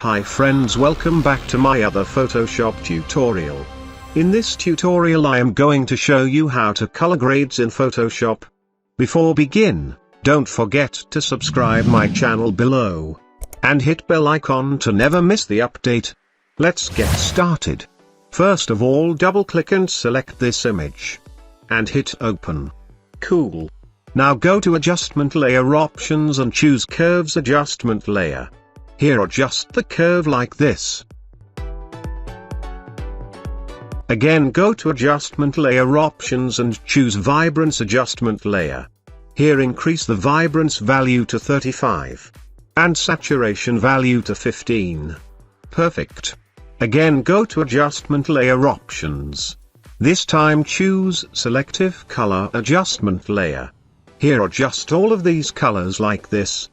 Hi friends, welcome back to my other Photoshop tutorial. In this tutorial I am going to show you how to color grades in Photoshop. Before begin, don't forget to subscribe my channel below. And hit bell icon to never miss the update. Let's get started. First of all, double click and select this image. And hit open. Cool. Now go to adjustment layer options and choose curves adjustment layer. Here adjust the curve like this. Again go to adjustment layer options and choose vibrance adjustment layer. Here increase the vibrance value to 35. And saturation value to 15. Perfect. Again go to adjustment layer options. This time choose selective color adjustment layer. Here adjust all of these colors like this.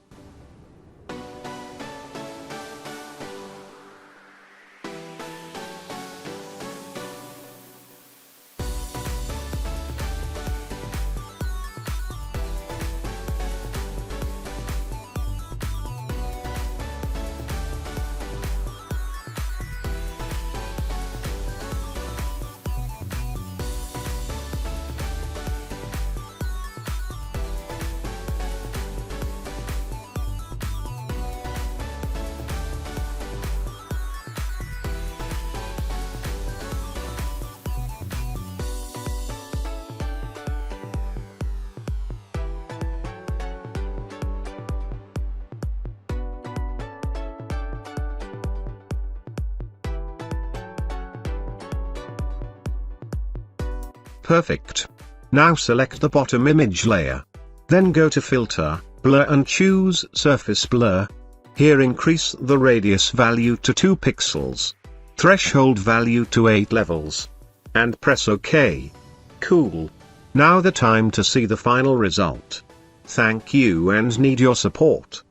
Perfect. Now select the bottom image layer. Then go to Filter, Blur and choose Surface Blur. Here increase the radius value to 2 pixels. Threshold value to 8 levels. And press OK. Cool. Now the time to see the final result. Thank you and need your support.